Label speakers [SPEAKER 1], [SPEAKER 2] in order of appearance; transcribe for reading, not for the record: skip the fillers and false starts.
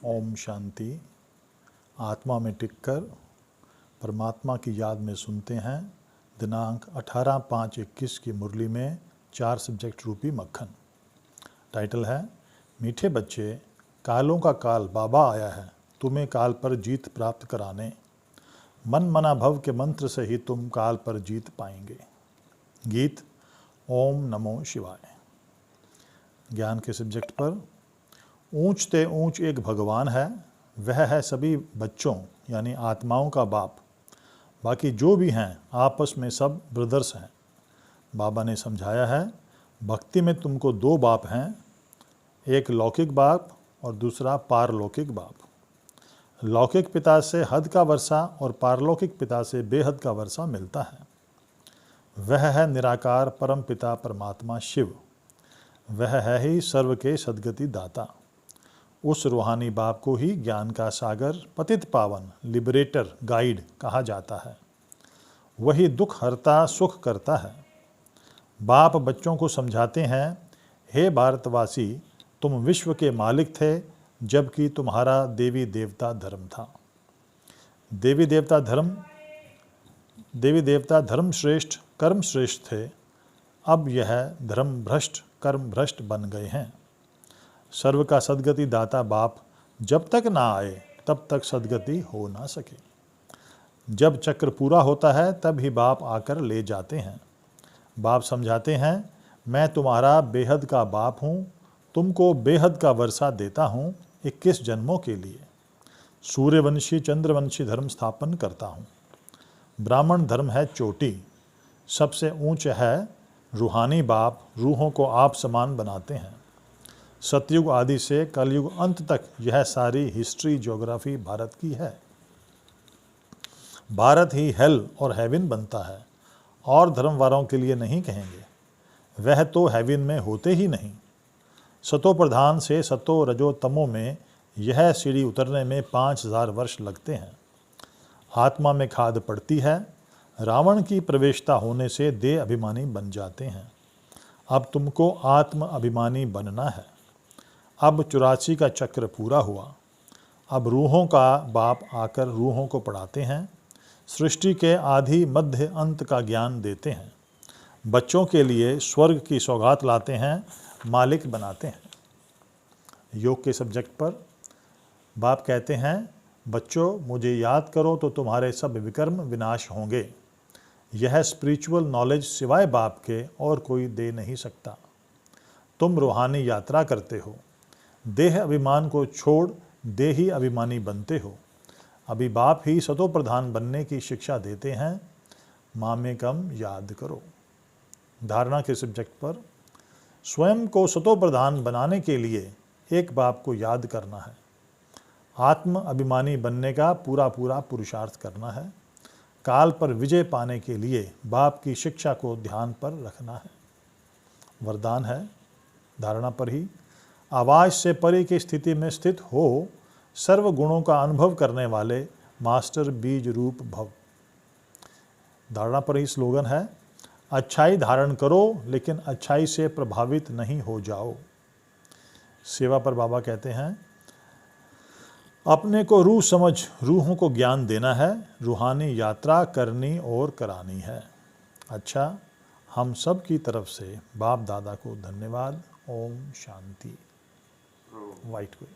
[SPEAKER 1] ओम शांति। आत्मा में टिककर परमात्मा की याद में सुनते हैं दिनांक 18/5/21 की मुरली में 4 सब्जेक्ट रूपी मक्खन। टाइटल है मीठे बच्चे, कालों का काल बाबा आया है तुम्हें काल पर जीत प्राप्त कराने। मन मना भव के मंत्र से ही तुम काल पर जीत पाएंगे। गीत ओम नमो शिवाय। ज्ञान के सब्जेक्ट पर ऊंचते ऊंच एक भगवान है, वह है सभी बच्चों यानी आत्माओं का बाप। बाकी जो भी हैं आपस में सब ब्रदर्स हैं। बाबा ने समझाया है भक्ति में तुमको 2 बाप हैं, एक लौकिक बाप और दूसरा पारलौकिक बाप। लौकिक पिता से हद का वर्षा और पारलौकिक पिता से बेहद का वर्षा मिलता है। वह है निराकार परम पिता परमात्मा शिव। वह है ही सर्व के सद्गति दाता। उस रूहानी बाप को ही ज्ञान का सागर, पतित पावन, लिबरेटर, गाइड कहा जाता है। वही दुख हरता, सुख करता है। बाप बच्चों को समझाते हैं, हे भारतवासी, तुम विश्व के मालिक थे जबकि तुम्हारा देवी देवता धर्म था। देवी देवता धर्म श्रेष्ठ, कर्म श्रेष्ठ थे। अब यह धर्म भ्रष्ट, कर्म भ्रष्ट बन गए हैं। सर्व का सद्गति दाता बाप जब तक ना आए तब तक सद्गति हो ना सके। जब चक्र पूरा होता है तब ही बाप आकर ले जाते हैं। बाप समझाते हैं, मैं तुम्हारा बेहद का बाप हूँ, तुमको बेहद का वर्षा देता हूँ 21 जन्मों के लिए। सूर्यवंशी चंद्रवंशी धर्म स्थापन करता हूँ। ब्राह्मण धर्म है चोटी, सबसे ऊंच है रूहानी बाप, रूहों को आप समान बनाते हैं। सतयुग आदि से कलयुग अंत तक यह सारी हिस्ट्री ज्योग्राफी भारत की है। भारत ही हेल और हेवन बनता है और धर्म वालों के लिए नहीं कहेंगे, वह तो हेवन में होते ही नहीं। सतो प्रधान से सतो रजो तमो में यह सीढ़ी उतरने में 5000 वर्ष लगते हैं। आत्मा में खाद पड़ती है, रावण की प्रवेशता होने से देह अभिमानी बन जाते हैं। अब तुमको आत्म अभिमानी बनना है। अब 84 का चक्र पूरा हुआ। अब रूहों का बाप आकर रूहों को पढ़ाते हैं, सृष्टि के आदि मध्य अंत का ज्ञान देते हैं। बच्चों के लिए स्वर्ग की सौगात लाते हैं, मालिक बनाते हैं। योग के सब्जेक्ट पर बाप कहते हैं, बच्चों मुझे याद करो तो तुम्हारे सब विकर्म विनाश होंगे। यह स्पिरिचुअल नॉलेज सिवाय बाप के और कोई दे नहीं सकता। तुम रूहानी यात्रा करते हो, देह अभिमान को छोड़ देही अभिमानी बनते हो। अभी बाप ही सतो प्रधान बनने की शिक्षा देते हैं, मामे कम याद करो। धारणा के सब्जेक्ट पर स्वयं को सतो प्रधान बनाने के लिए एक बाप को याद करना है। आत्म अभिमानी बनने का पूरा पुरुषार्थ करना है। काल पर विजय पाने के लिए बाप की शिक्षा को ध्यान पर रखना है। वरदान है धारणा पर ही, आवाज से परे की स्थिति में स्थित हो, सर्व गुणों का अनुभव करने वाले मास्टर बीज रूप भव। धारणा पर ही स्लोगन है, अच्छाई धारण करो लेकिन अच्छाई से प्रभावित नहीं हो जाओ। सेवा पर बाबा कहते हैं, अपने को रूह समझ रूहों को ज्ञान देना है, रूहानी यात्रा करनी और करानी है। अच्छा, हम सब की तरफ से बाप दादा को धन्यवाद। ओम शांति। वाइट वे।